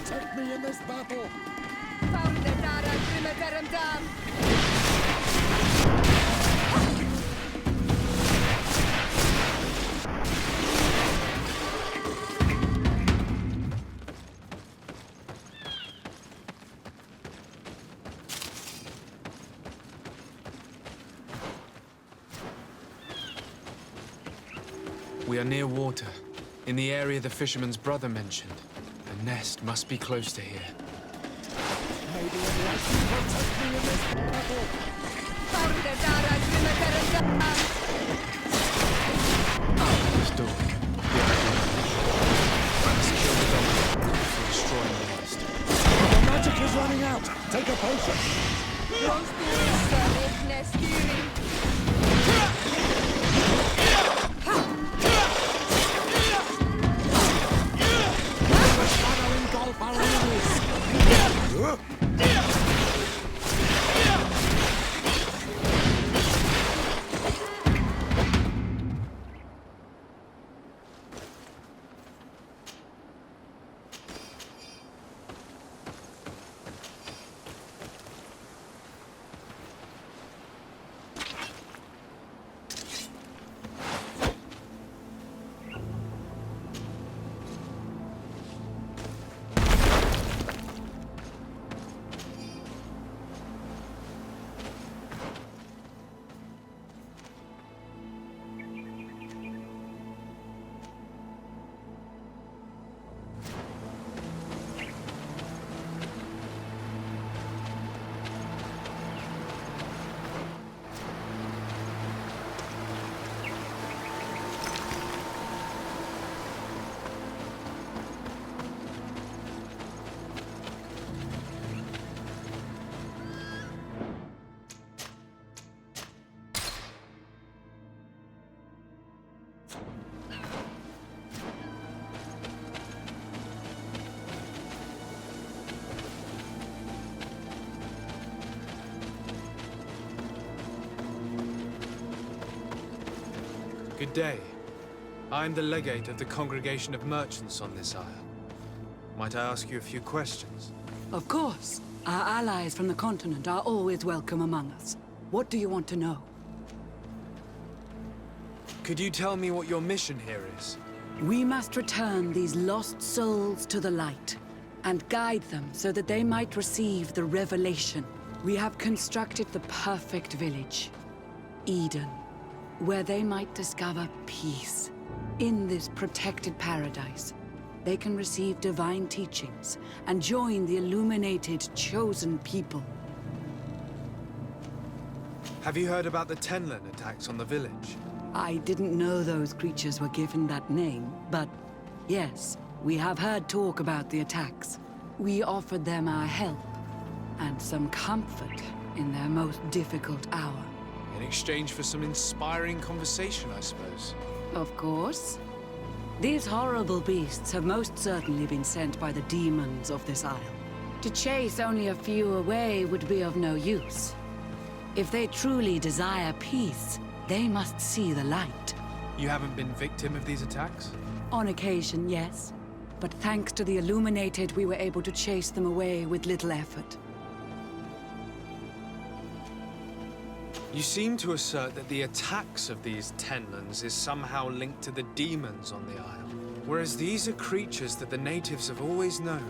protect me in this battle! We are near water, in the area the fisherman's brother mentioned. The nest must be close to here. Maybe it lets you protect me in this battle! This door. I must kill the dog before destroying the nest. The magic is running out! Take a potion! Good day. I am the legate of the congregation of merchants on this isle. Might I ask you a few questions? Of course. Our allies from the continent are always welcome among us. What do you want to know? Could you tell me what your mission here is? We must return these lost souls to the light, and guide them so that they might receive the revelation. We have constructed the perfect village, Eden, where they might discover peace. In this protected paradise, they can receive divine teachings and join the illuminated, chosen people. Have you heard about the Tenlin attacks on the village? I didn't know those creatures were given that name, but yes, we have heard talk about the attacks. We offered them our help and some comfort in their most difficult hour. In exchange for some inspiring conversation, I suppose. Of course. These horrible beasts have most certainly been sent by the demons of this isle. To chase only a few away would be of no use. If they truly desire peace, they must see the light. You haven't been victim of these attacks? On occasion, yes. But thanks to the Illuminated, we were able to chase them away with little effort. You seem to assert that the attacks of these Tenlins is somehow linked to the demons on the isle. Whereas these are creatures that the natives have always known.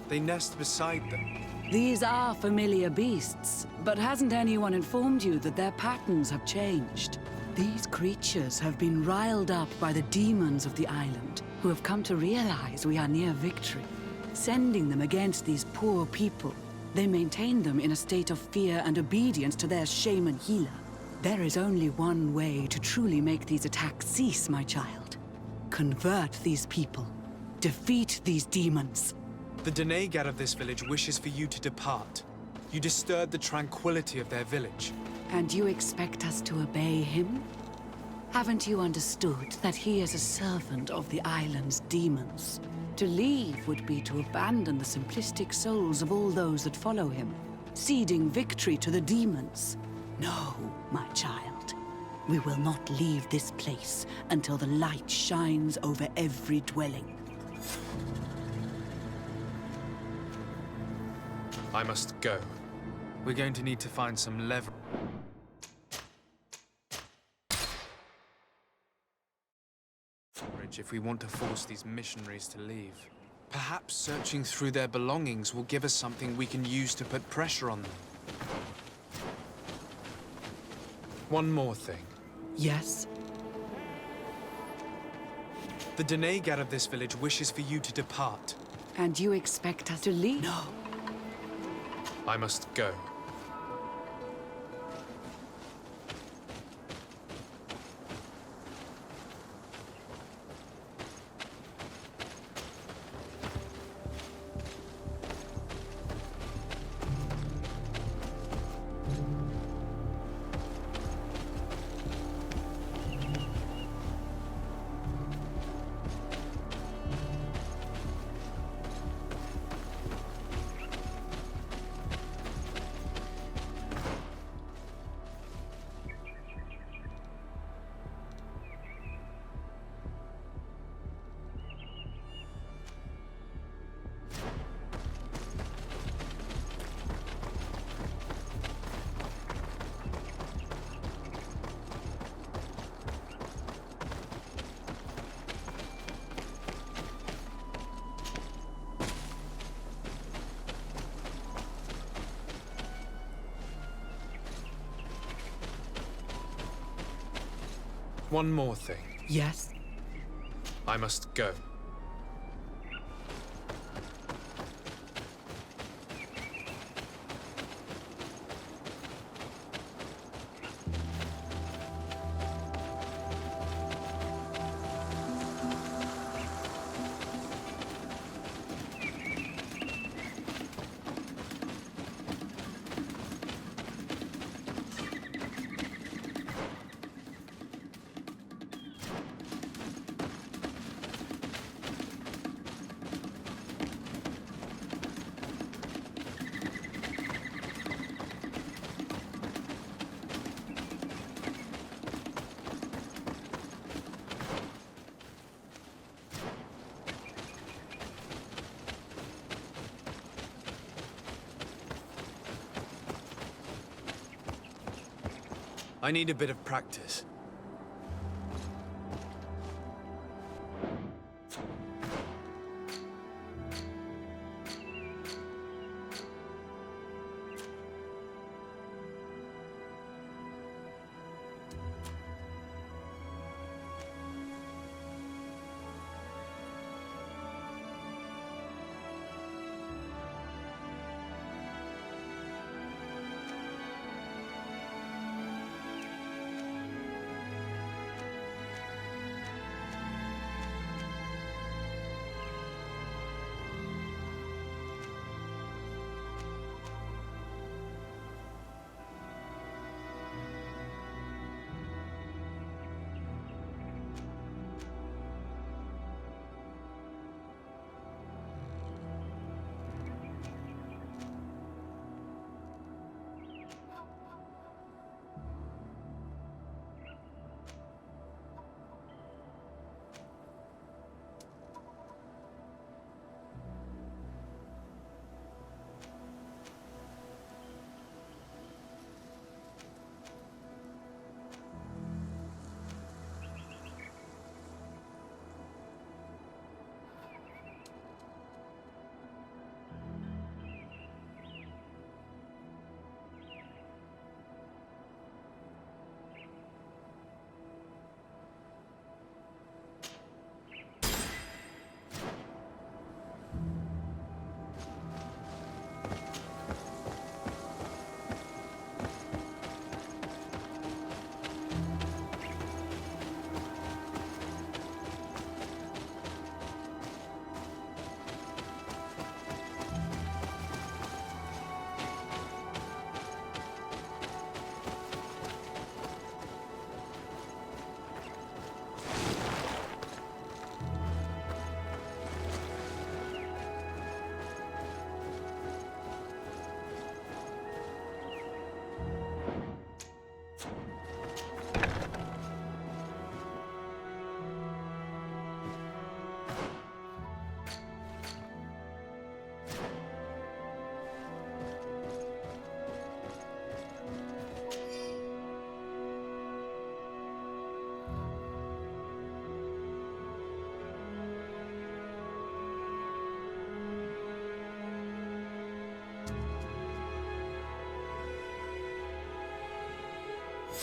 They nest beside them. These are familiar beasts, but hasn't anyone informed you that their patterns have changed? These creatures have been riled up by the demons of the island, who have come to realize we are near victory. Sending them against these poor people, they maintain them in a state of fear and obedience to their shaman healer. There is only one way to truly make these attacks cease, my child. Convert these people. Defeat these demons. The Denegat of this village wishes for you to depart. You disturb the tranquility of their village. And you expect us to obey him? Haven't you understood that he is a servant of the island's demons? To leave would be to abandon the simplistic souls of all those that follow him, ceding victory to the demons. No, my child. We will not leave this place until the light shines over every dwelling. I must go. We're going to need to find some leverage if we want to force these missionaries to leave. Perhaps searching through their belongings will give us something we can use to put pressure on them. One more thing. Yes? The Denegad of this village wishes for you to depart. And you expect us to leave? No. I must go. One more thing. Yes? I must go. I need a bit of practice.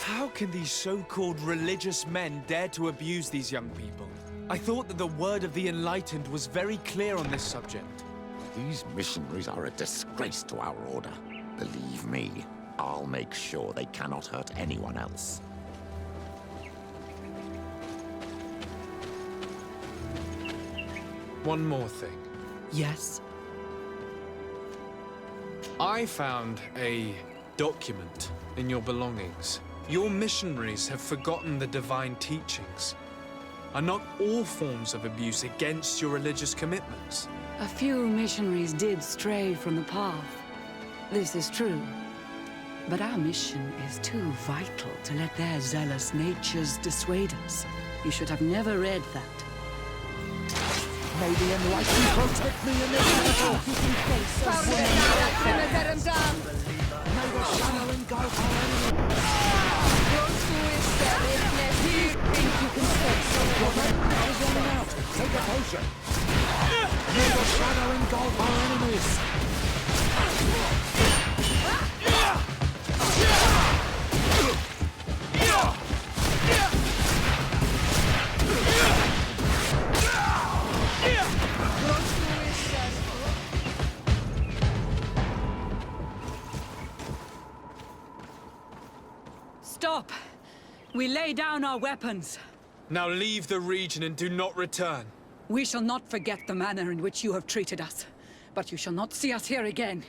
How can these so-called religious men dare to abuse these young people? I thought that the word of the Enlightened was very clear on this subject. These missionaries are a disgrace to our order. Believe me, I'll make sure they cannot hurt anyone else. One more thing. Yes? I found a document in your belongings. Your missionaries have forgotten the divine teachings. Are not all forms of abuse against your religious commitments? A few missionaries did stray from the path. This is true. But our mission is too vital to let their zealous natures dissuade us. You should have never read that. May the enlightened protect me in this battle! May the shadow engulf our enemy! Your red is running out! Take a potion! May the shadow engulf our enemies! Stop! We lay down our weapons. Now leave the region and do not return. We shall not forget the manner in which you have treated us. But you shall not see us here again.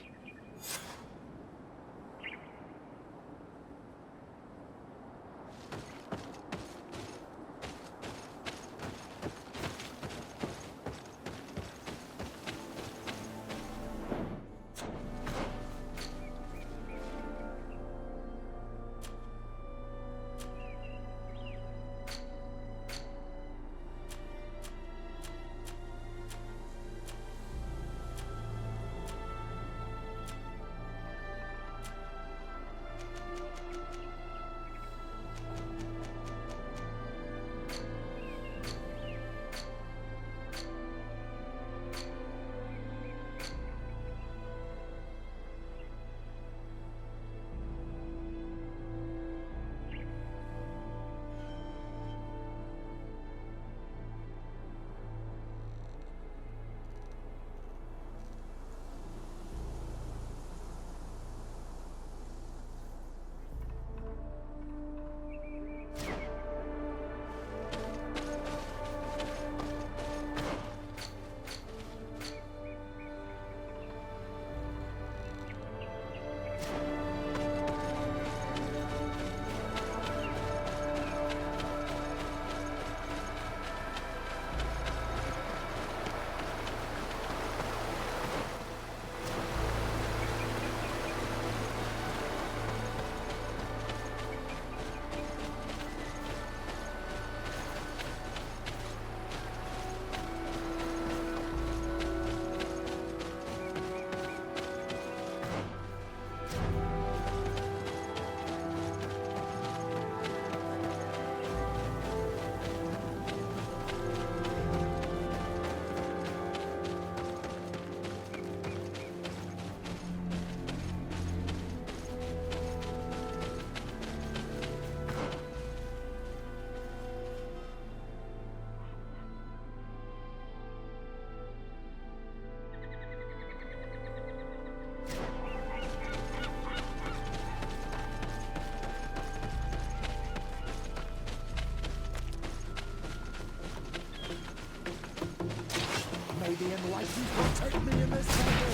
May the enlightened protect me in this battle!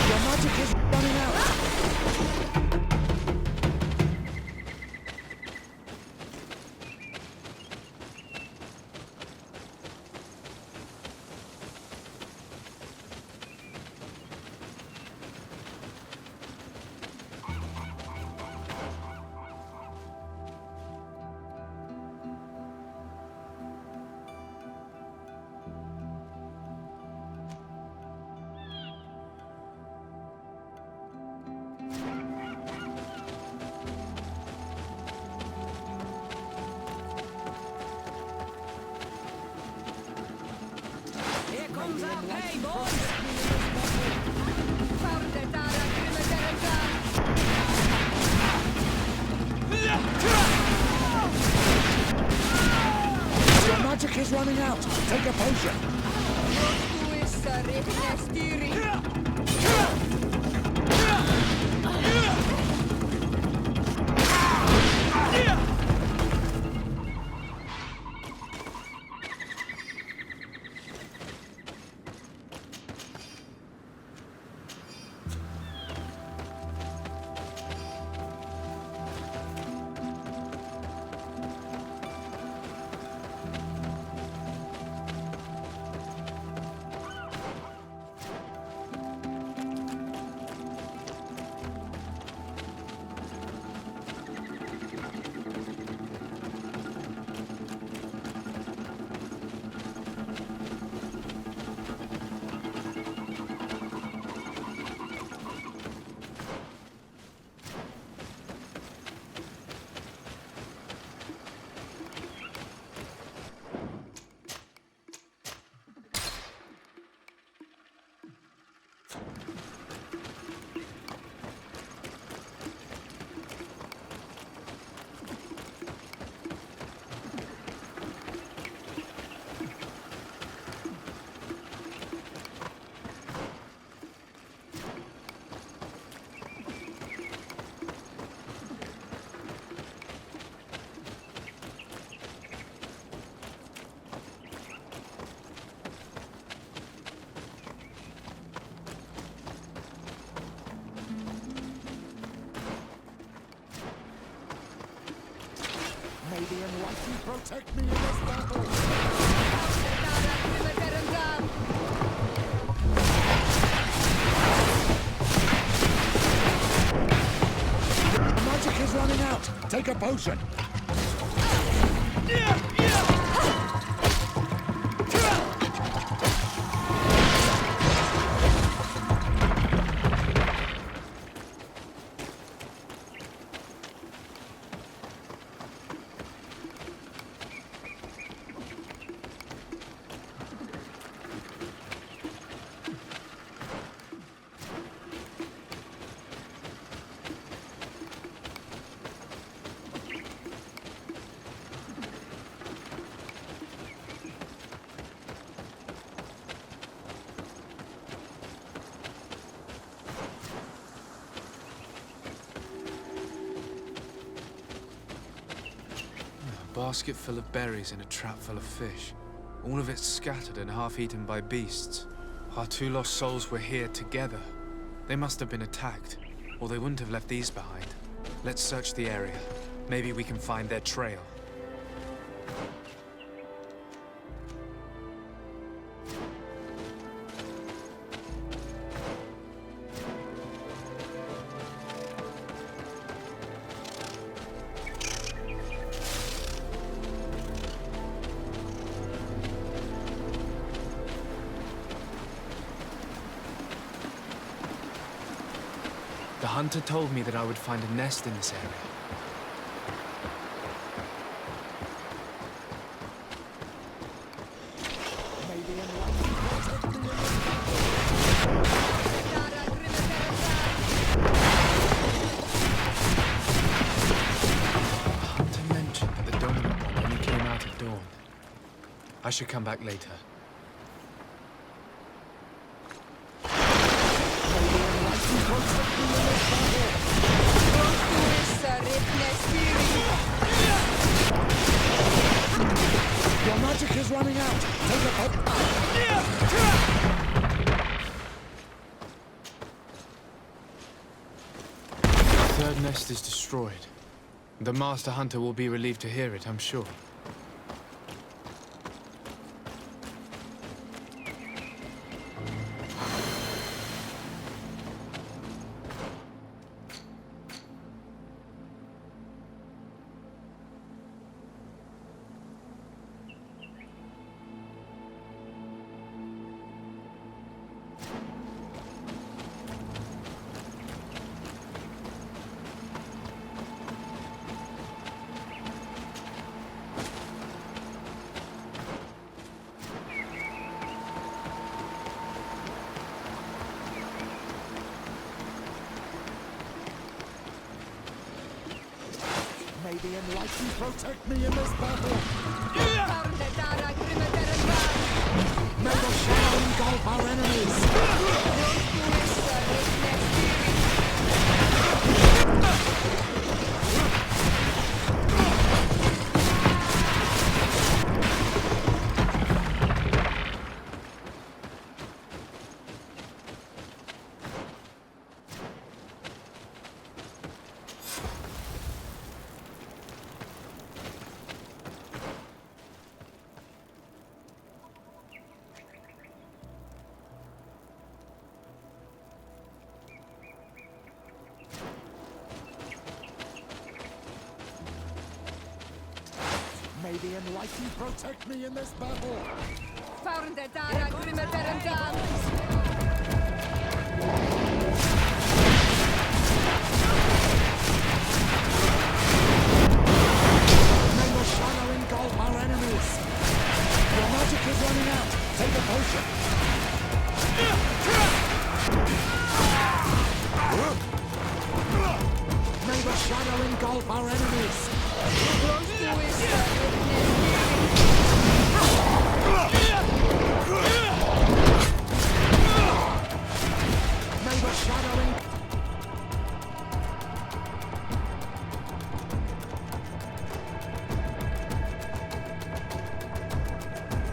Your magic is running out! Here comes our pay, boys! is running out. Take a potion. May the Enlightened protect me in this battle! The magic is running out! Take a potion! A basket full of berries and a trap full of fish. All of it scattered and half-eaten by beasts. Our two lost souls were here together. They must have been attacked, or they wouldn't have left these behind. Let's search the area. Maybe we can find their trail. The hunter told me that I would find a nest in this area. May the Enlightened protect me in this The hunter mentioned that the dominant one only came out at dawn. I should come back later. Your magic is running out! Take a potion! The third nest is destroyed. The Master Hunter will be relieved to hear it, I'm sure. May the Enlightened protect me in this battle! May the shadow engulf our enemies! May the Enlightened protect me in this battle! May the shadow engulf our enemies! Your magic is running out! Take a potion! May the shadow engulf our enemies! May the shadow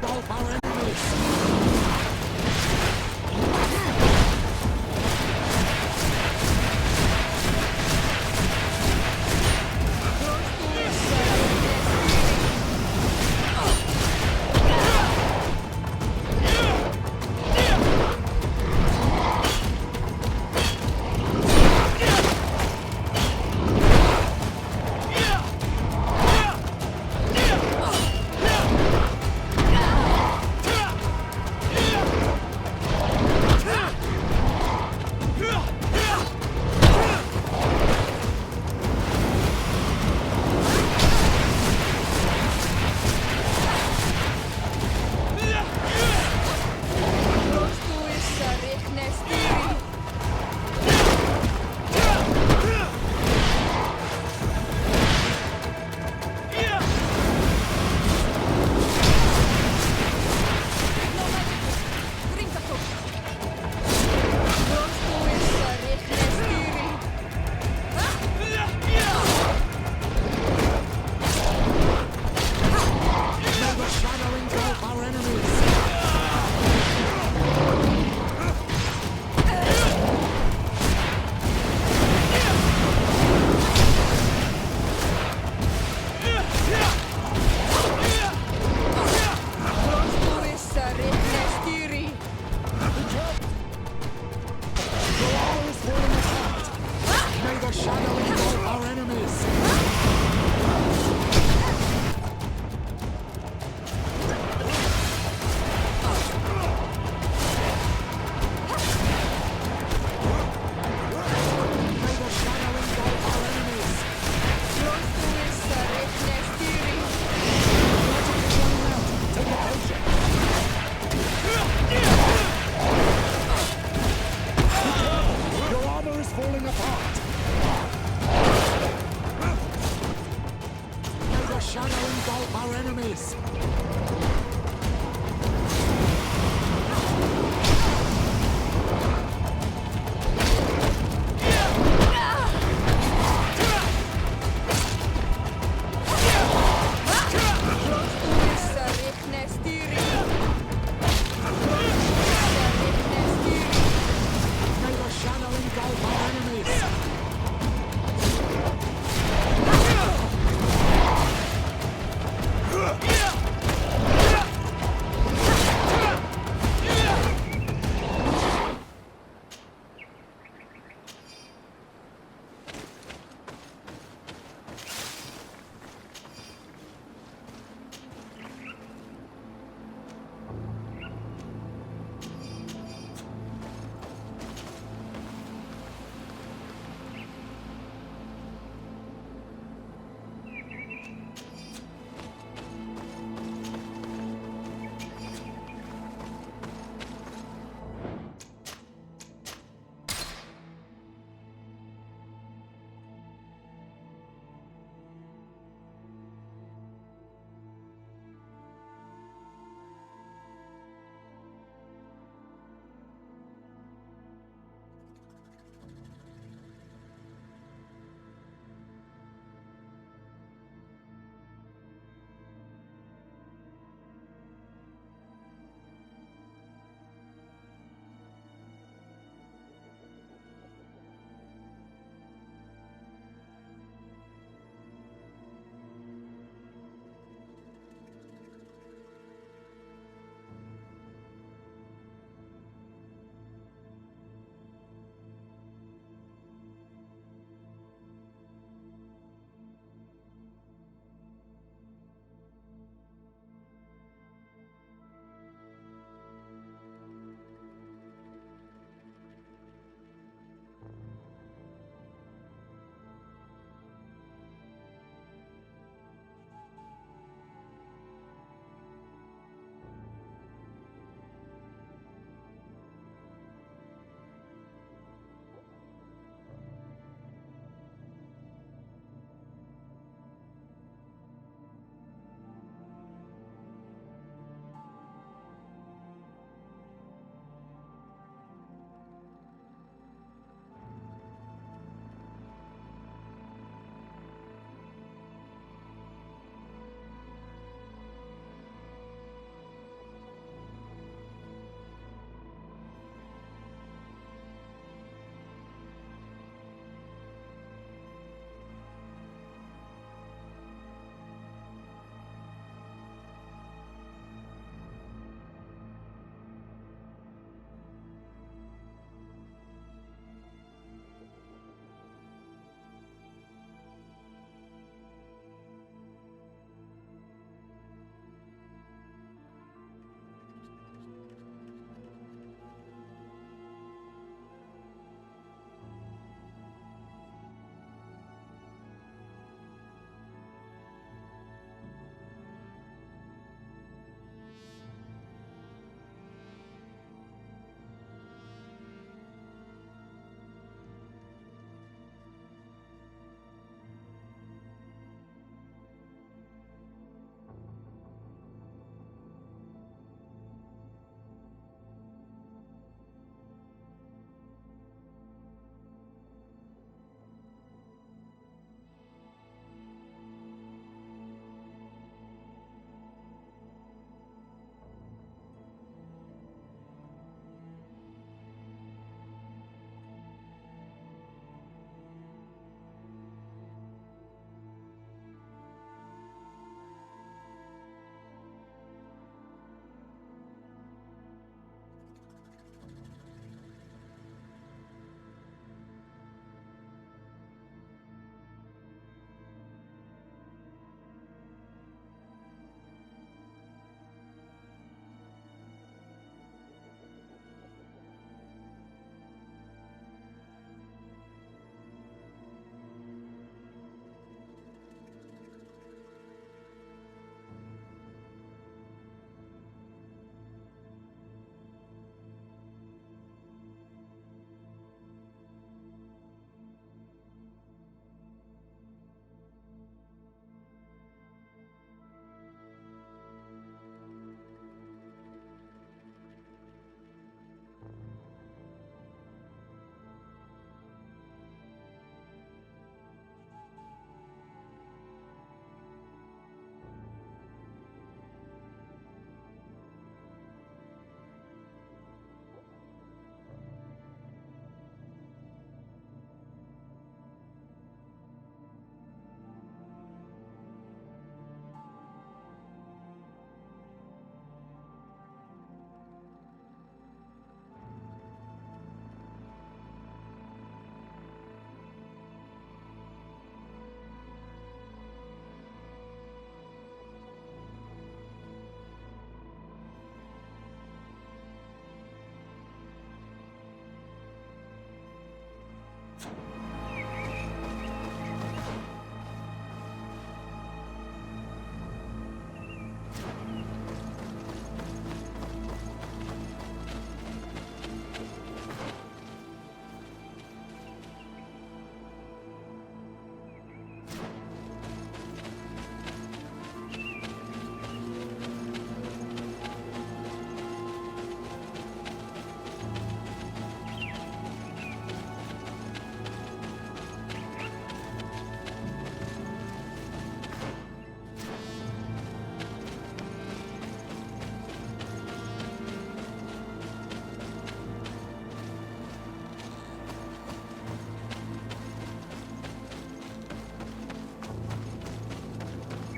engulf our enemies!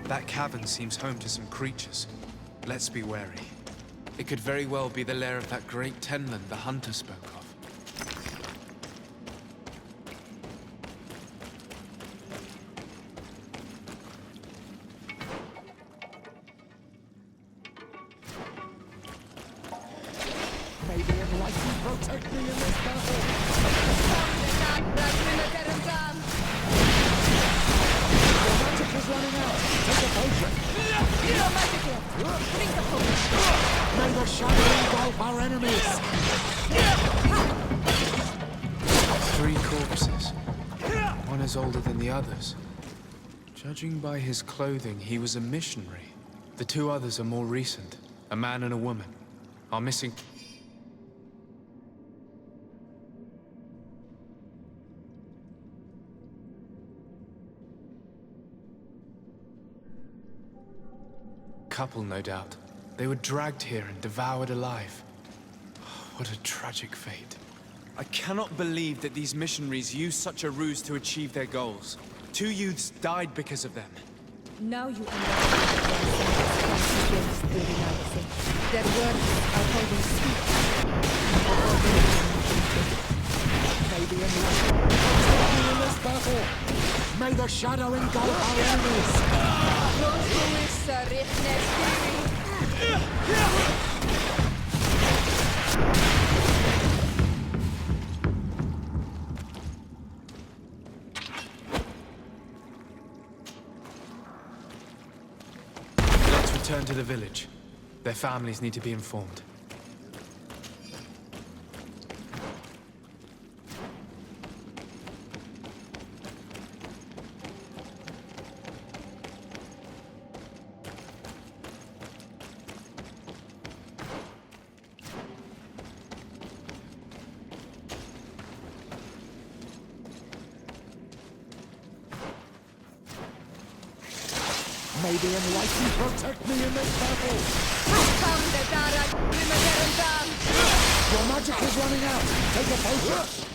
That cavern seems home to some creatures. Let's be wary. It could very well be the lair of that great tenland the hunter spoke of. May the enlightened protect me in this battle! Your magic is running out! Take a potion! Bring the potion. May the shadow engulf our enemies! 3 corpses. One is older than the others. Judging by his clothing, he was a missionary. The 2 others are more recent. A man and a woman. Our missing... couple, no doubt. They were dragged here and devoured alive. What a tragic fate. I cannot believe that these missionaries used such a ruse to achieve their goals. 2 youths died because of them. Now you understand their sentence against the reality. Their words are holding sweet. May the enlightened protect me in this battle! May the shadow engulf our enemies! Let's return to the village. Their families need to be informed. May the enlightened protect me in this battle! Your magic is running out! Take a potion!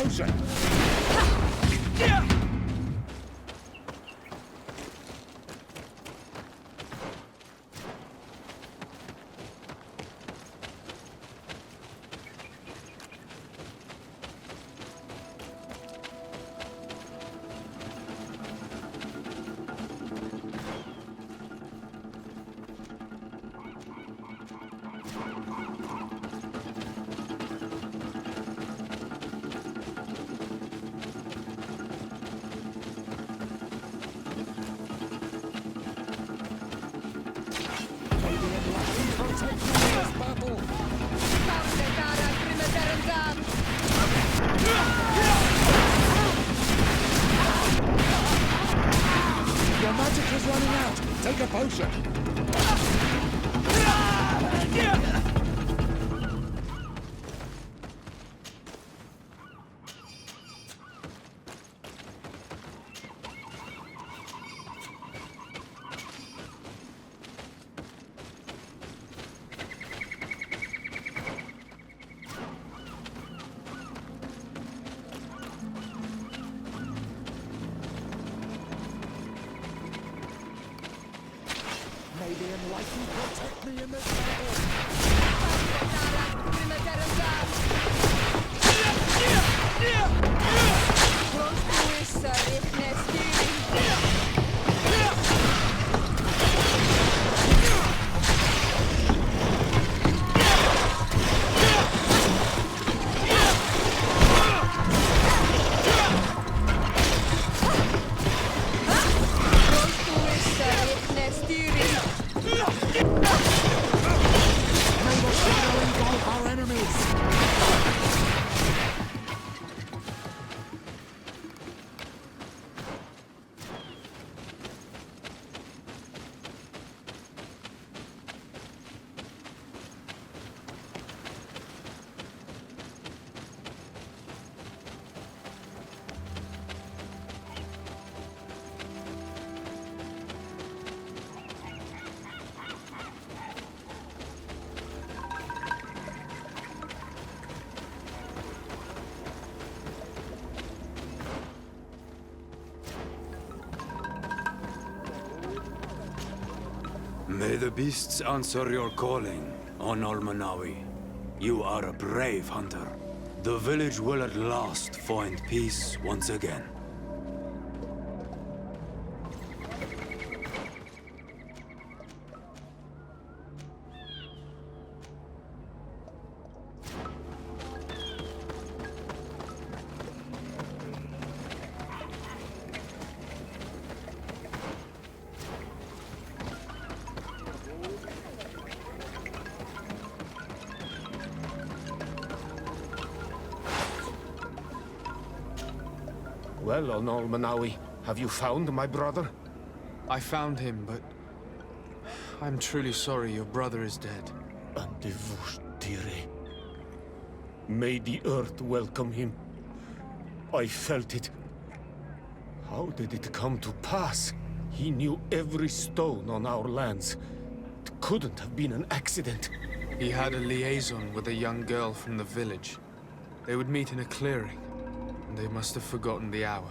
potion! Your magic is running out. Take a potion. May the enlightened protect me in this battle. May the shadow engulf our enemies. May the beasts answer your calling, on Almanawi. You are a brave hunter. The village will at last find peace once again. Well, Onol Manawi, have you found my brother? I found him, but I'm truly sorry your brother is dead. Andivush Tire. May the earth welcome him. I felt it. How did it come to pass? He knew every stone on our lands. It couldn't have been an accident. He had a liaison with a young girl from the village. They would meet in a clearing, and they must have forgotten the hour.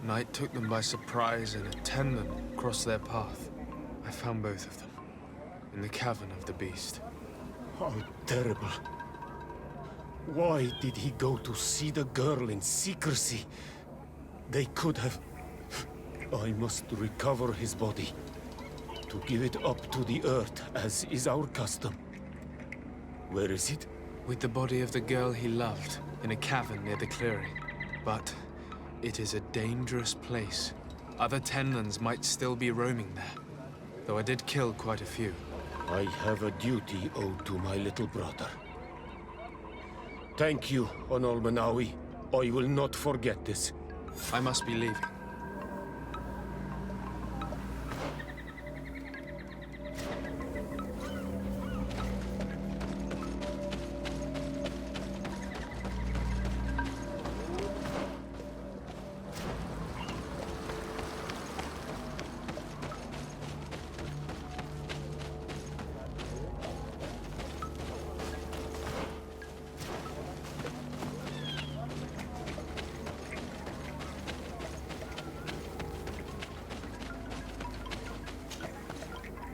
Night took them by surprise, and a tenman crossed their path. I found both of them, in the cavern of the beast. How terrible. Why did he go to see the girl in secrecy? They could have... I must recover his body. To give it up to the earth, as is our custom. Where is it? With the body of the girl he loved, in a cavern near the clearing. But it is a dangerous place. Other tenlans might still be roaming there, though I did kill quite a few. I have a duty owed to my little brother. Thank you, Onol Manawi. I will not forget this. I must be leaving.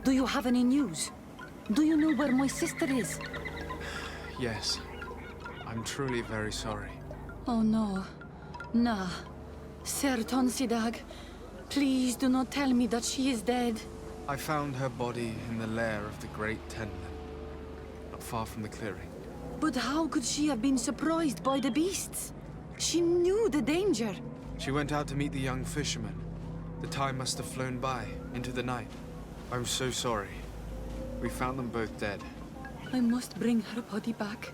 Do you have any news? Do you know where my sister is? Yes. I'm truly very sorry. Oh no. Nah. Ser Tonsidag, please do not tell me that she is dead. I found her body in the lair of the Great Tenman, not far from the clearing. But how could she have been surprised by the beasts? She knew the danger. She went out to meet the young fisherman. The time must have flown by, into the night. I'm so sorry. We found them both dead. I must bring her body back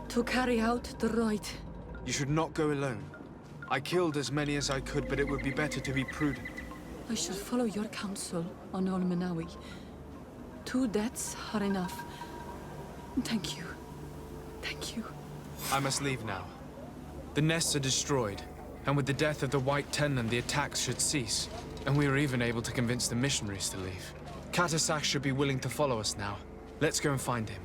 to carry out the rite. You should not go alone. I killed as many as I could, but it would be better to be prudent. I shall follow your counsel on Olmenawi. 2 deaths are enough. Thank you. Thank you. I must leave now. The nests are destroyed, and with the death of the White Tenland, the attacks should cease. And we were even able to convince the missionaries to leave. Katasak should be willing to follow us now. Let's go and find him.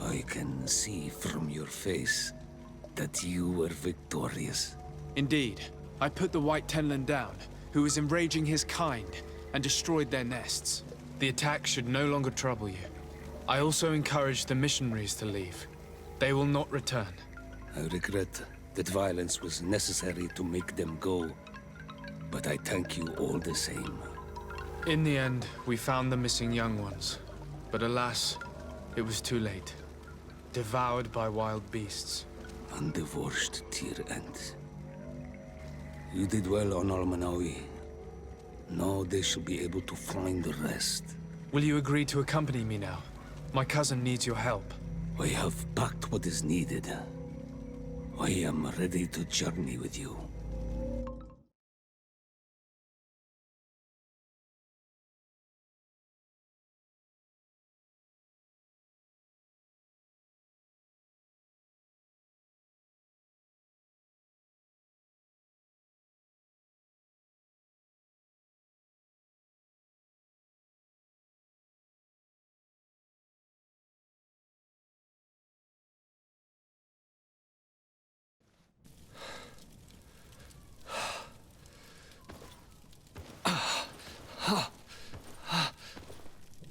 I can see from your face that you were victorious. Indeed. I put the White Tenland down, who was enraging his kind, and destroyed their nests. The attack should no longer trouble you. I also encouraged the missionaries to leave. They will not return. I regret that violence was necessary to make them go, but I thank you all the same. In the end, we found the missing young ones. But alas, it was too late. Devoured by wild beasts. Undivorced tear end. You did well on Almanawi. Now they should be able to find the rest. Will you agree to accompany me now? My cousin needs your help. I have packed what is needed. I am ready to journey with you.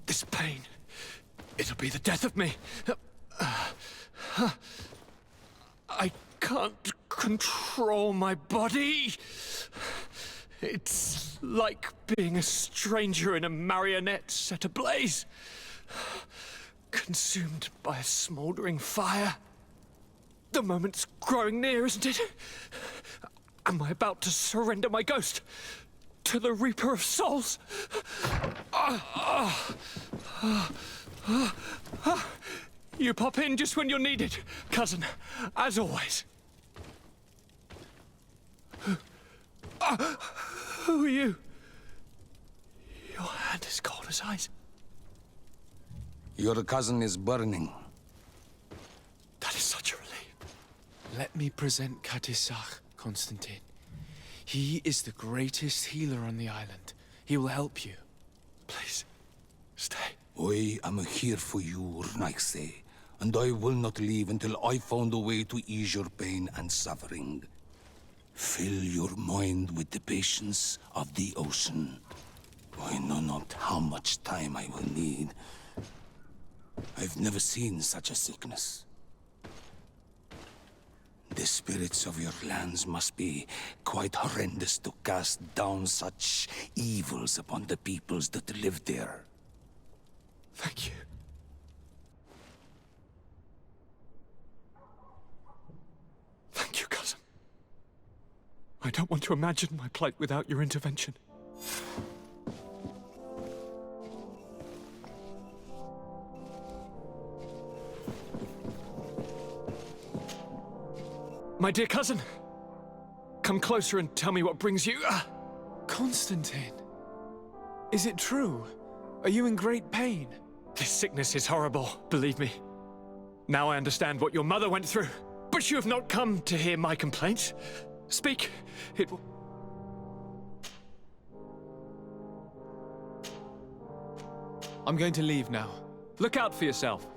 This pain, it'll be the death of me. I can't control my body. It's like being a stranger in a marionette set ablaze. Consumed by a smoldering fire. The moment's growing near, isn't it? Am I about to surrender my ghost to the Reaper of Souls? You pop in just when you're needed, cousin, as always. Who are you? Your hand is cold as ice. Your cousin is burning. That is such a relief. Let me present Katisak, Constantine. He is the greatest healer on the island. He will help you. Please, stay. I am here for you, Rnaise, and I will not leave until I found a way to ease your pain and suffering. Fill your mind with the patience of the ocean. I know not how much time I will need. I've never seen such a sickness. The spirits of your lands must be quite horrendous to cast down such evils upon the peoples that live there. Thank you. Thank you, cousin. I don't want to imagine my plight without your intervention. My dear cousin, Come closer and tell me what brings you... Constantine. Is it true? Are you in great pain? This sickness is horrible, believe me. Now I understand what your mother went through. But you have not come to hear my complaints. Speak. It will... I'm going to leave now. Look out for yourself.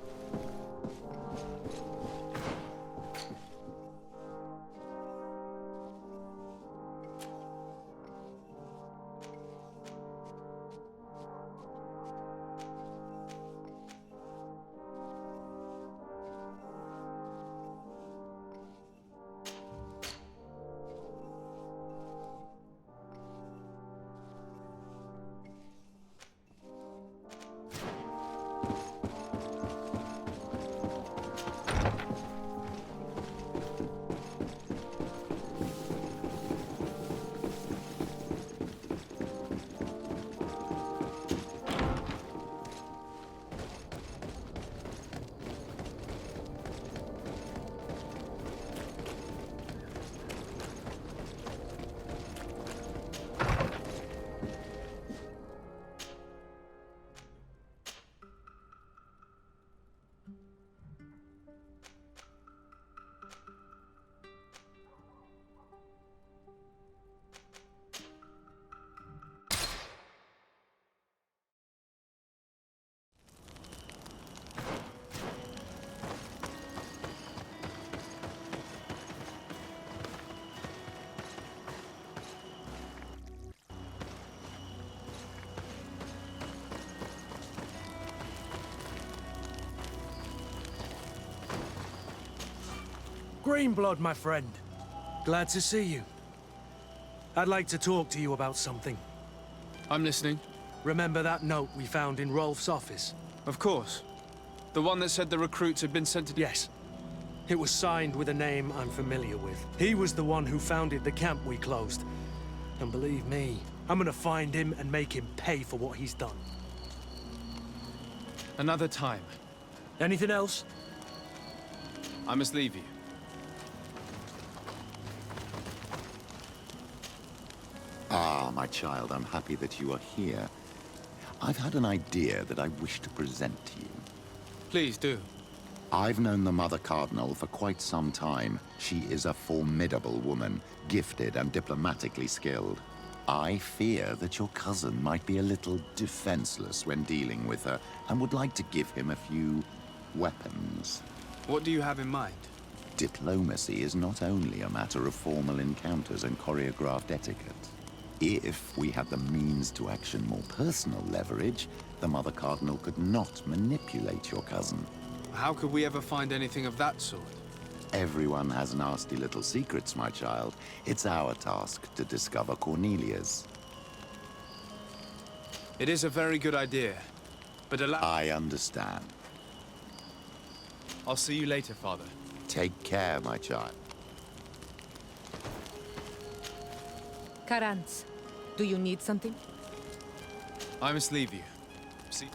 Greenblood, my friend. Glad to see you. I'd like to talk to you about something. I'm listening. Remember that note we found in Rolf's office? Of course. The one that said the recruits had been sent to... Yes. It was signed with a name I'm familiar with. He was the one who founded the camp we closed. And believe me, I'm gonna find him and make him pay for what he's done. Another time. Anything else? I must leave you. Ah, my child, I'm happy that you are here. I've had an idea that I wish to present to you. Please do. I've known the Mother Cardinal for quite some time. She is a formidable woman, gifted and diplomatically skilled. I fear that your cousin might be a little defenseless when dealing with her, and would like to give him a few weapons. What do you have in mind? Diplomacy is not only a matter of formal encounters and choreographed etiquette. If we had the means to action more personal leverage, the Mother Cardinal could not manipulate your cousin. How could we ever find anything of that sort? Everyone has nasty little secrets, my child. It's our task to discover Cornelia's. It is a very good idea, but I understand. I'll see you later, Father. Take care, my child. Karantz, do you need something? I must leave you. See...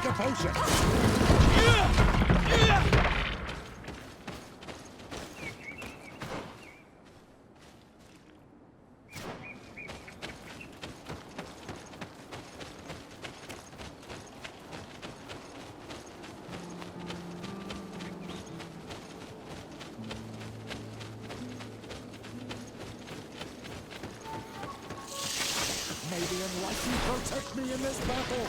a potion. May the Enlightened protect me in this battle.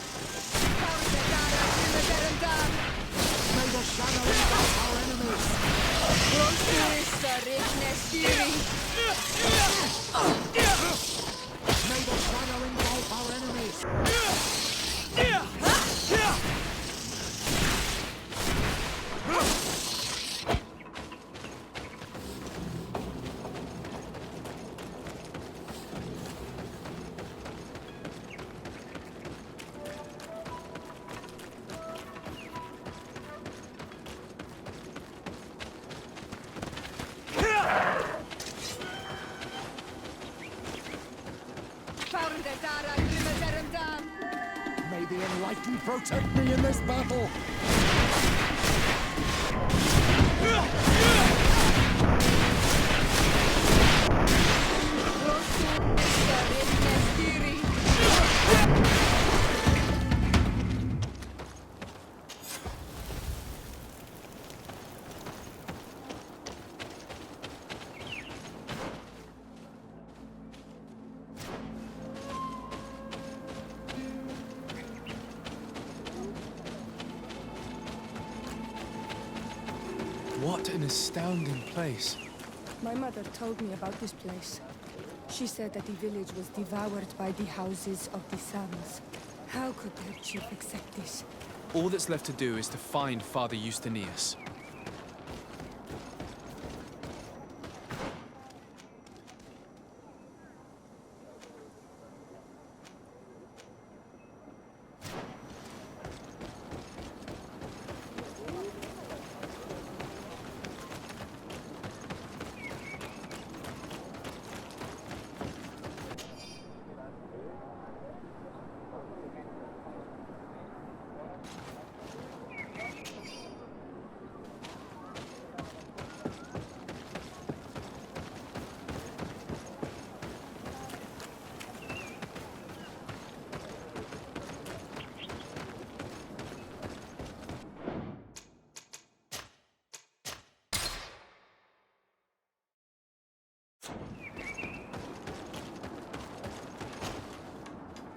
May the shadow engulf our enemies. May the shadow engulf our enemies. May the Enlightened protect me in this battle. What an astounding place. My mother told me about this place. She said that the village was devoured by the houses of the sons. How could their chief accept this? All that's left to do is to find Father Justinius.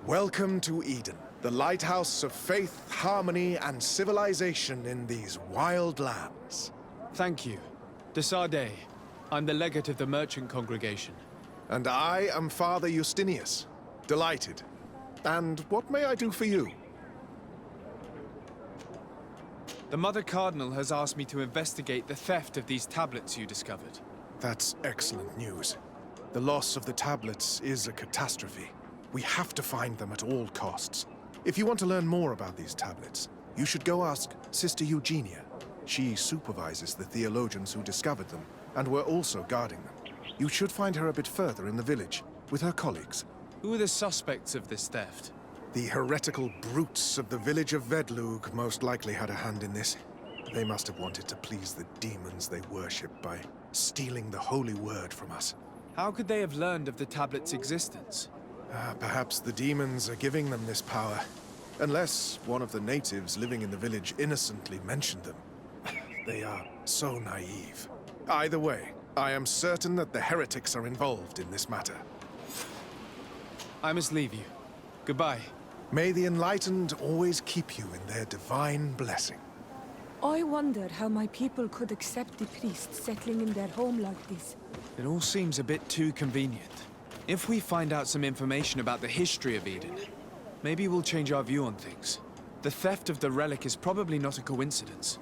Welcome to Eden, the lighthouse of faith, harmony, and civilization in these wild lands. Thank you. Desade. I'm the legate of the merchant congregation. And I am Father Justinius. Delighted. And what may I do for you? The Mother Cardinal has asked me to investigate the theft of these tablets you discovered. That's excellent news. The loss of the tablets is a catastrophe. We have to find them at all costs. If you want to learn more about these tablets, you should go ask Sister Eugenia. She supervises the theologians who discovered them, and were also guarding them. You should find her a bit further in the village, with her colleagues. Who are the suspects of this theft? The heretical brutes of the village of Vedlug most likely had a hand in this. They must have wanted to please the demons they worship by stealing the holy word from us. How could they have learned of the tablet's existence? Perhaps the demons are giving them this power. Unless one of the natives living in the village innocently mentioned them. They are so naive. Either way, I am certain that the heretics are involved in this matter. I must leave you. Goodbye. May the Enlightened always keep you in their divine blessing. I wonder how my people could accept the priests settling in their home like this. It all seems a bit too convenient. If we find out some information about the history of Eden, maybe we'll change our view on things. The theft of the relic is probably not a coincidence.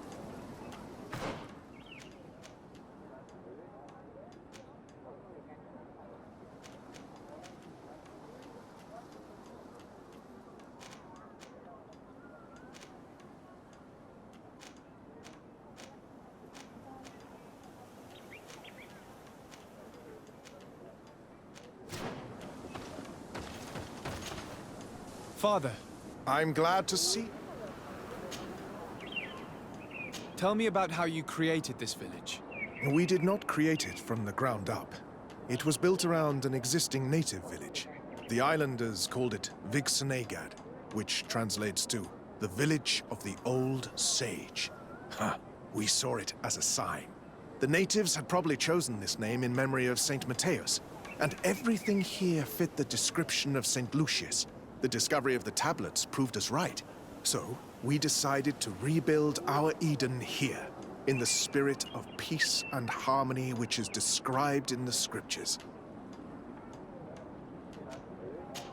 Father. I'm glad to see. Tell me about how you created this village. We did not create it from the ground up. It was built around an existing native village. The islanders called it Vixenagad, which translates to the Village of the Old Sage. We saw it as a sign. The natives had probably chosen this name in memory of Saint Mateus, and everything here fit the description of Saint Lucius. The discovery of the tablets proved us right. So, we decided to rebuild our Eden here, in the spirit of peace and harmony which is described in the scriptures.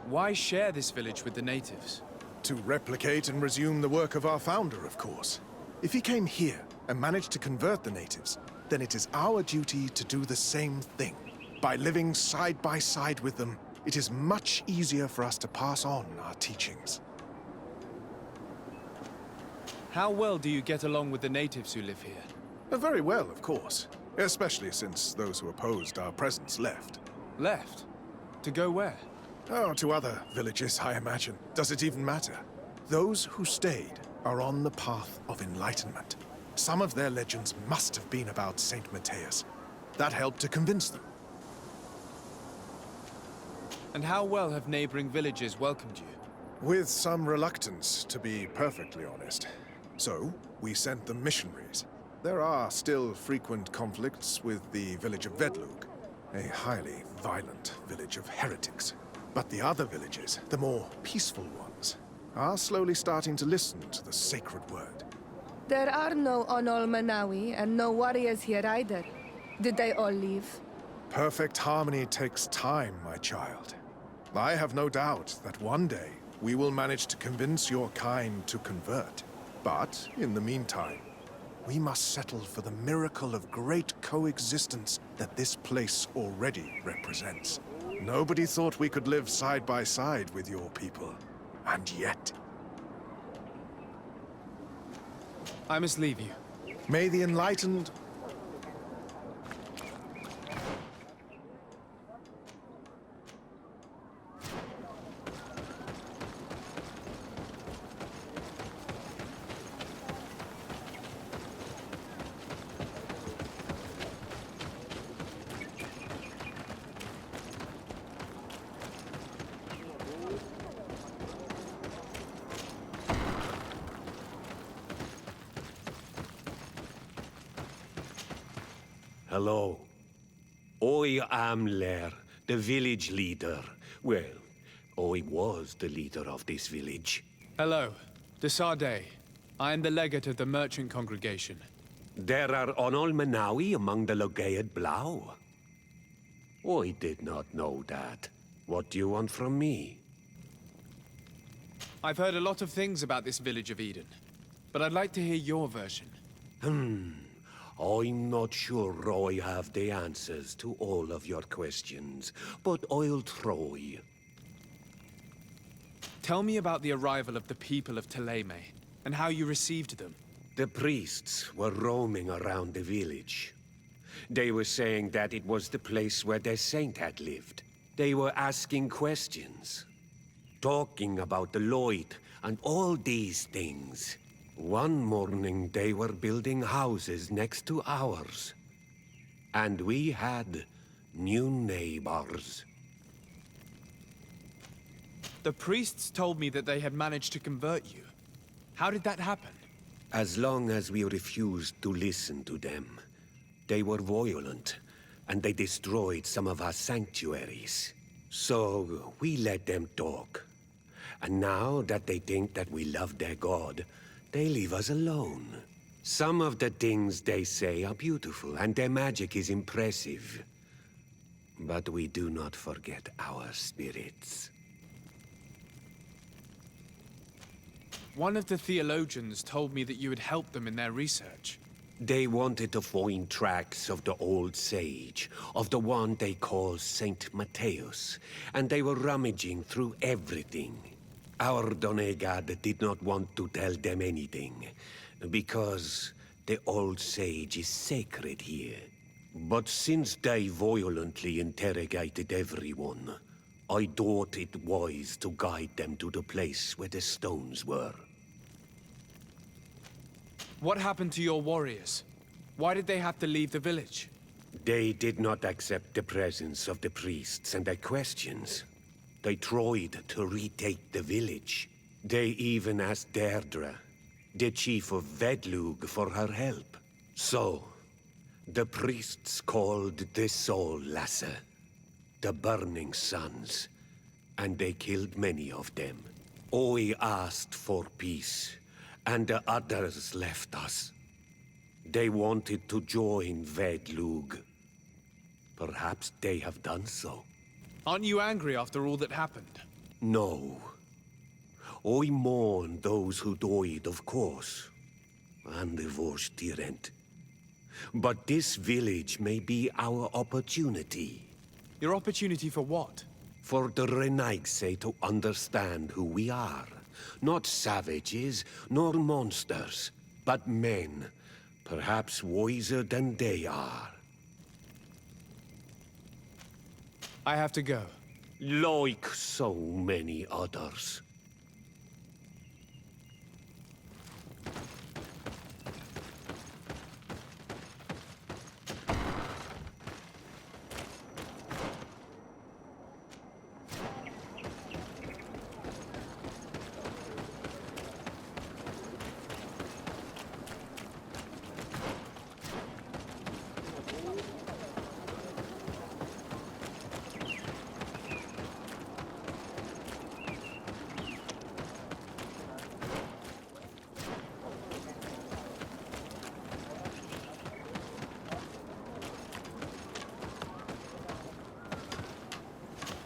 Why share this village with the natives? To replicate and resume the work of our founder, of course. If he came here and managed to convert the natives, then it is our duty to do the same thing. By living side by side with them, it is much easier for us to pass on our teachings. How well do you get along with the natives who live here? Very well, of course. Especially since those who opposed our presence left. Left? To go where? Oh, to other villages, I imagine. Does it even matter? Those who stayed are on the path of enlightenment. Some of their legends must have been about Saint Mateus. That helped to convince them. And how well have neighboring villages welcomed you? With some reluctance, to be perfectly honest. So, we sent them missionaries. There are still frequent conflicts with the village of Vedlug, a highly violent village of heretics. But the other villages, the more peaceful ones, are slowly starting to listen to the sacred word. There are no Onol Manawi and no warriors here either. Did they all leave? Perfect harmony takes time, my child. I have no doubt that one day we will manage to convince your kind to convert. But, in the meantime, we must settle for the miracle of great coexistence that this place already represents. Nobody thought we could live side by side with your people. And yet... I must leave you. May the enlightened... Hello. I am Lair, the village leader. Well, I was the leader of this village. Hello. Desade. I am the legate of the merchant congregation. There are Onol Manawi among the Logead Blau. I did not know that. What do you want from me? I've heard a lot of things about this village of Eden, but I'd like to hear your version. I'm not sure I have the answers to all of your questions, but I'll try. Tell me about the arrival of the people of Teleme, and how you received them. The priests were roaming around the village. They were saying that it was the place where their saint had lived. They were asking questions, talking about the Lloyd and all these things. One morning they were building houses next to ours. And we had new neighbors. The priests told me that they had managed to convert you. How did that happen? As long as we refused to listen to them, they were violent, and they destroyed some of our sanctuaries. So we let them talk. And now that they think that we love their god, they leave us alone. Some of the things they say are beautiful, and their magic is impressive. But we do not forget our spirits. One of the theologians told me that you had helped them in their research. They wanted to find tracks of the old sage, of the one they call Saint Mateus, and they were rummaging through everything. Our Donegad did not want to tell them anything, because the old sage is sacred here. But since they violently interrogated everyone, I thought it wise to guide them to the place where the stones were. What happened to your warriors? Why did they have to leave the village? They did not accept the presence of the priests and their questions. They tried to retake the village. They even asked Deirdre, the chief of Vedlug, for her help. So, the priests called the Soul Lasser, the Burning Suns, and they killed many of them. I asked for peace, and the others left us. They wanted to join Vedlug. Perhaps they have done so. Aren't you angry after all that happened? No. I mourn those who died, of course, and the Vorstyrent. But this village may be our opportunity. Your opportunity for what? For the Renaigse to understand who we are. Not savages, nor monsters, but men, perhaps wiser than they are. I have to go. Like so many others.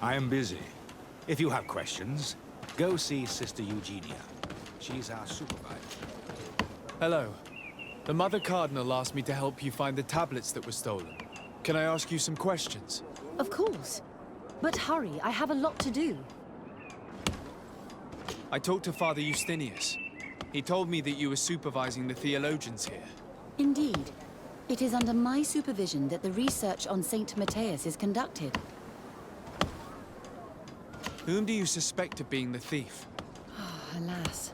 I am busy. If you have questions, go see Sister Eugenia. She's our supervisor. Hello. The Mother Cardinal asked me to help you find the tablets that were stolen. Can I ask you some questions? Of course. But hurry, I have a lot to do. I talked to Father Justinius. He told me that you were supervising the theologians here. Indeed. It is under my supervision that the research on Saint Matthias is conducted. Whom do you suspect of being the thief? Alas.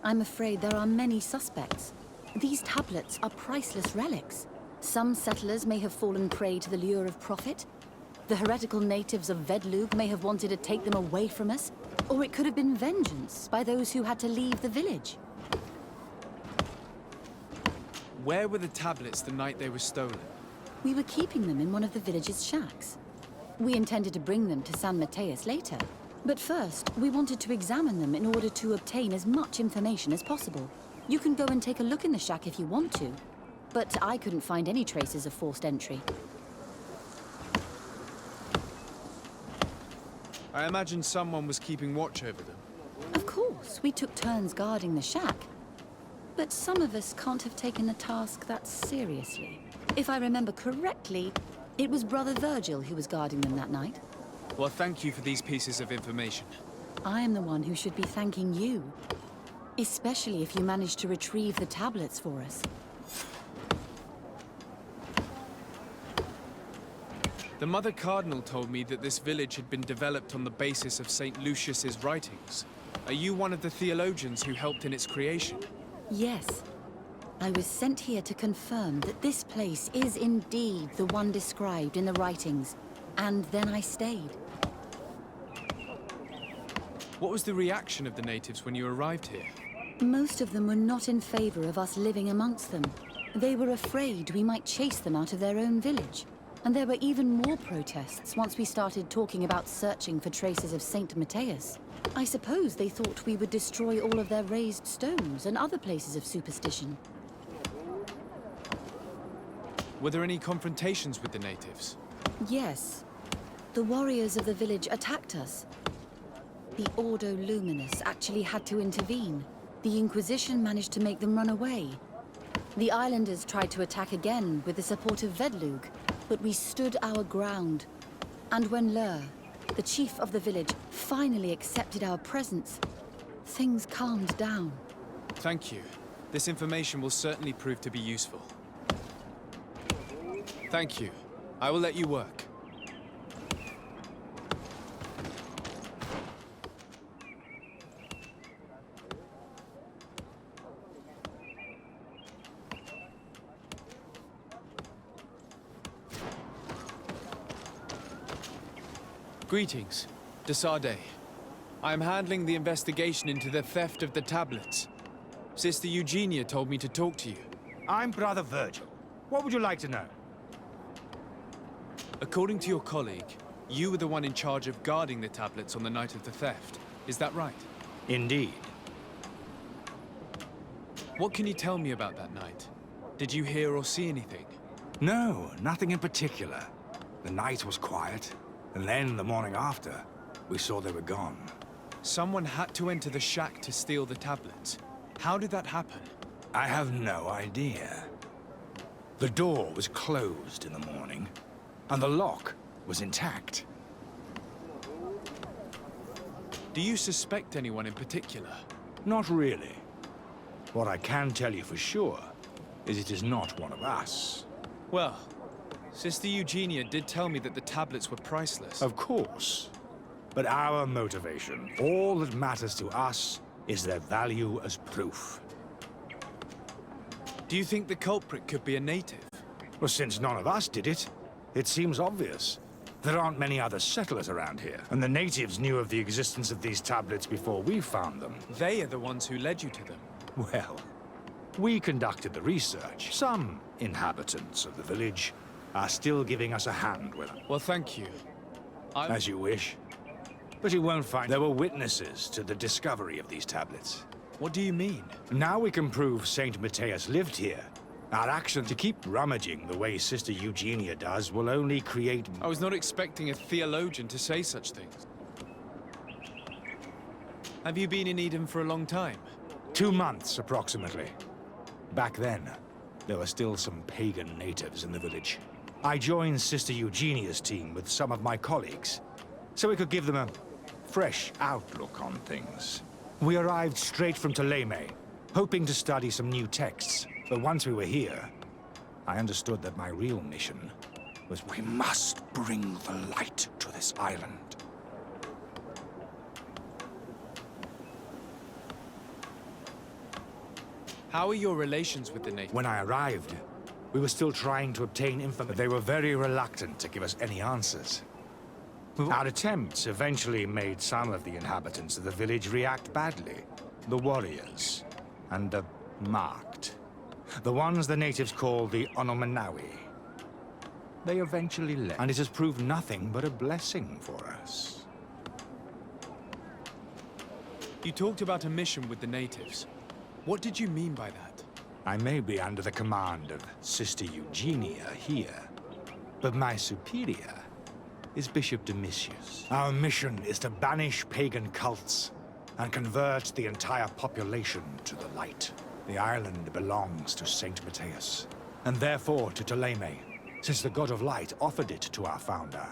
I'm afraid there are many suspects. These tablets are priceless relics. Some settlers may have fallen prey to the lure of profit. The heretical natives of Vedlug may have wanted to take them away from us. Or it could have been vengeance by those who had to leave the village. Where were the tablets the night they were stolen? We were keeping them in one of the village's shacks. We intended to bring them to San Matthias later. But first, we wanted to examine them in order to obtain as much information as possible. You can go and take a look in the shack if you want to, but I couldn't find any traces of forced entry. I imagine someone was keeping watch over them. Of course, we took turns guarding the shack. But some of us can't have taken the task that seriously. If I remember correctly, it was Brother Virgil who was guarding them that night. Well, thank you for these pieces of information. I am the one who should be thanking you. Especially if you managed to retrieve the tablets for us. The Mother Cardinal told me that this village had been developed on the basis of St. Lucius's writings. Are you one of the theologians who helped in its creation? Yes. I was sent here to confirm that this place is indeed the one described in the writings. And then I stayed. What was the reaction of the natives when you arrived here? Most of them were not in favor of us living amongst them. They were afraid we might chase them out of their own village. And there were even more protests once we started talking about searching for traces of Saint Matthias. I suppose they thought we would destroy all of their raised stones and other places of superstition. Were there any confrontations with the natives? Yes. The warriors of the village attacked us. The Ordo Luminous actually had to intervene. The Inquisition managed to make them run away. The islanders tried to attack again with the support of Vedlug, but we stood our ground. And when Lur, the chief of the village, finally accepted our presence, things calmed down. Thank you. This information will certainly prove to be useful. Thank you. I will let you work. Greetings. Desade. I am handling the investigation into the theft of the tablets. Sister Eugenia told me to talk to you. I'm Brother Virgil. What would you like to know? According to your colleague, you were the one in charge of guarding the tablets on the night of the theft. Is that right? Indeed. What can you tell me about that night? Did you hear or see anything? No, nothing in particular. The night was quiet, and then the morning after, we saw they were gone. Someone had to enter the shack to steal the tablets. How did that happen? I have no idea. The door was closed in the morning, and the lock was intact. Do you suspect anyone in particular? Not really. What I can tell you for sure is it is not one of us. Well, Sister Eugenia did tell me that the tablets were priceless. Of course. But our motivation, all that matters to us, is their value as proof. Do you think the culprit could be a native? Well, since none of us did it, it seems obvious. There aren't many other settlers around here, and the natives knew of the existence of these tablets before we found them. They are the ones who led you to them. Well, we conducted the research. Some inhabitants of the village are still giving us a hand with it. Well, thank you. As you wish. But you won't find there were witnesses to the discovery of these tablets. What do you mean? Now we can prove Saint Matthias lived here. Our action to keep rummaging the way Sister Eugenia does will only create... I was not expecting a theologian to say such things. Have you been in Eden for a long time? 2 months, approximately. Back then, there were still some pagan natives in the village. I joined Sister Eugenia's team with some of my colleagues, so we could give them a fresh outlook on things. We arrived straight from Ptolemy, hoping to study some new texts. But once we were here, I understood that my real mission was we must bring the light to this island. How are your relations with the natives? When I arrived, we were still trying to obtain information. They were very reluctant to give us any answers. Our attempts eventually made some of the inhabitants of the village react badly. The warriors and the marked. The ones the natives call the Onomanawi. They eventually left, and it has proved nothing but a blessing for us. You talked about a mission with the natives. What did you mean by that? I may be under the command of Sister Eugenia here, but my superior is Bishop Domitius. Our mission is to banish pagan cults and convert the entire population to the light. The island belongs to Saint Matthias, and therefore to Ptolemy, since the god of light offered it to our founder.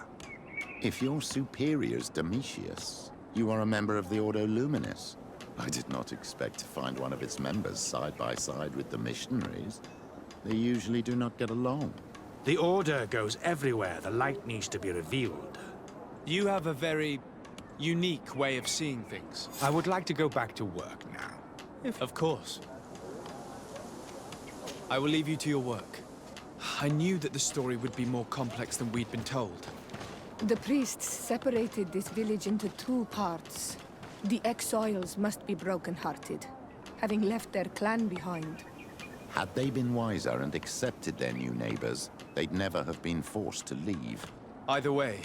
If your superior's Domitius, you are a member of the Ordo Luminis. I did not expect to find one of its members side by side with the missionaries. They usually do not get along. The Order goes everywhere the light needs to be revealed. You have a very unique way of seeing things. I would like to go back to work now. Of course. I will leave you to your work. I knew that the story would be more complex than we'd been told. The priests separated this village into 2 parts. The exiles must be broken-hearted, having left their clan behind. Had they been wiser and accepted their new neighbors, they'd never have been forced to leave. Either way,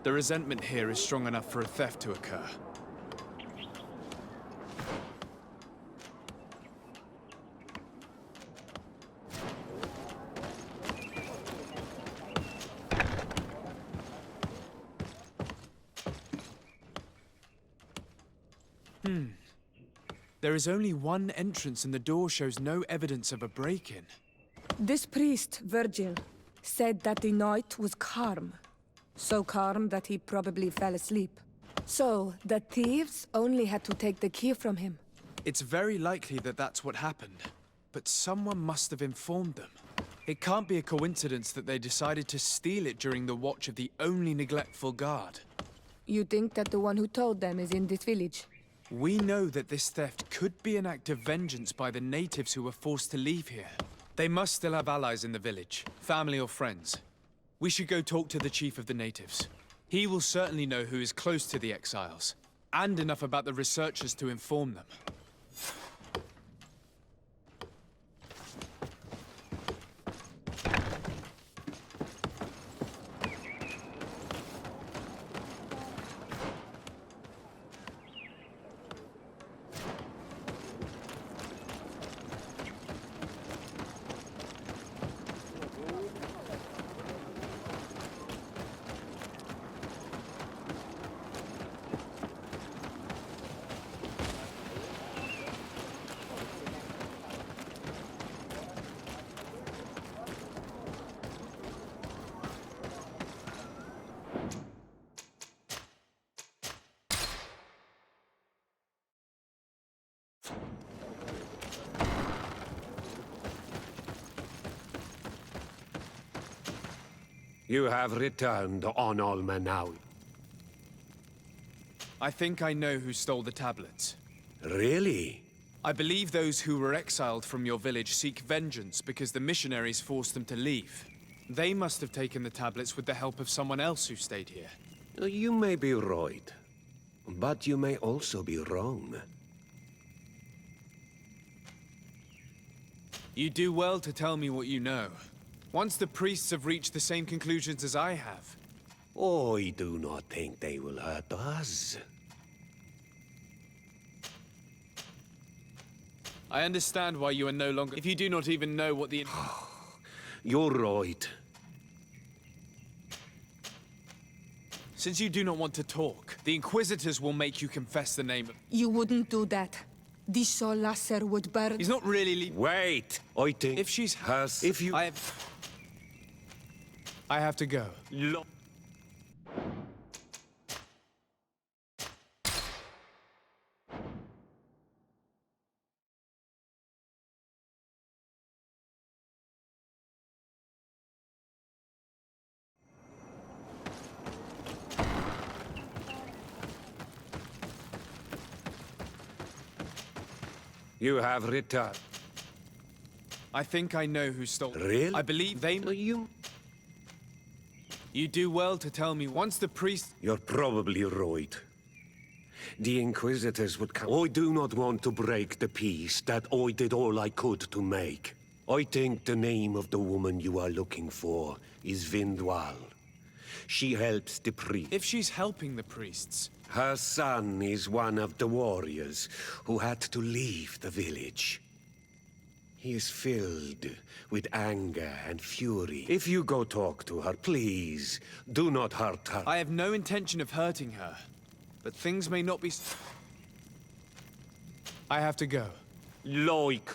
the resentment here is strong enough for a theft to occur. There is only one entrance and the door shows no evidence of a break-in. This priest, Virgil, said that the night was calm. So calm that he probably fell asleep. So, the thieves only had to take the key from him. It's very likely that that's what happened, but someone must have informed them. It can't be a coincidence that they decided to steal it during the watch of the only neglectful guard. You think that the one who told them is in this village? We know that this theft could be an act of vengeance by the natives who were forced to leave here. They must still have allies in the village, family or friends. We should go talk to the chief of the natives. He will certainly know who is close to the exiles, and enough about the researchers to inform them. You have returned on Almanawi. I think I know who stole the tablets. Really? I believe those who were exiled from your village seek vengeance because the missionaries forced them to leave. They must have taken the tablets with the help of someone else who stayed here. You may be right, but you may also be wrong. You do well to tell me what you know. Once the priests have reached the same conclusions as I have. I do not think they will hurt us. I understand why you are no longer... If you do not even know what the... You're right. Since you do not want to talk, the Inquisitors will make you confess the name of... You wouldn't do that. The Sol Lasser would burn... He's not really... Wait! I think... If she's... Has... If you... I have to go. You have returned. I think I know who stole... Really? I believe they... You do well to tell me once the priest... You're probably right. The Inquisitors would come. I do not want to break the peace that I did all I could to make. I think the name of the woman you are looking for is Vindwal. She helps the priest. If she's helping the priests... Her son is one of the warriors who had to leave the village. He is filled with anger and fury. If you go talk to her, please, do not hurt her. I have no intention of hurting her, but things may not be... I have to go. Like...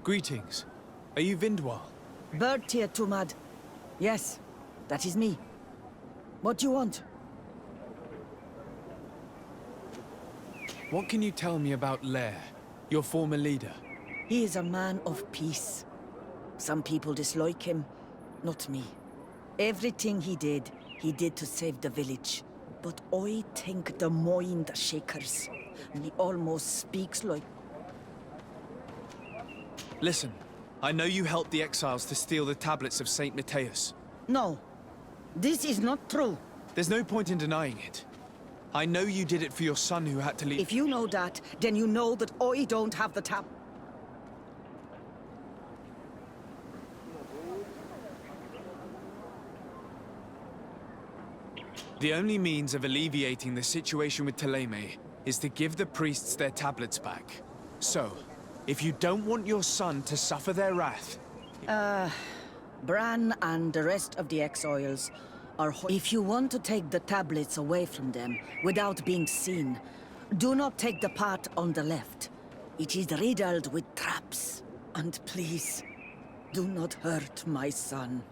Greetings. Are you Vindwal? Bertia Tumad. Yes, that is me. What do you want? What can you tell me about Lair, your former leader? He is a man of peace. Some people dislike him, not me. Everything he did to save the village. But I think the mind shakers. He almost speaks like... Listen, I know you helped the exiles to steal the tablets of Saint Matthias. No, this is not true. There's no point in denying it. I know you did it for your son who had to leave. If you know that, then you know that I don't have the tab. The only means of alleviating the situation with Thélème is to give the priests their tablets back. So, if you don't want your son to suffer their wrath... Bran and the rest of the exiles are... If you want to take the tablets away from them without being seen, do not take the path on the left. It is riddled with traps. And please, do not hurt my son.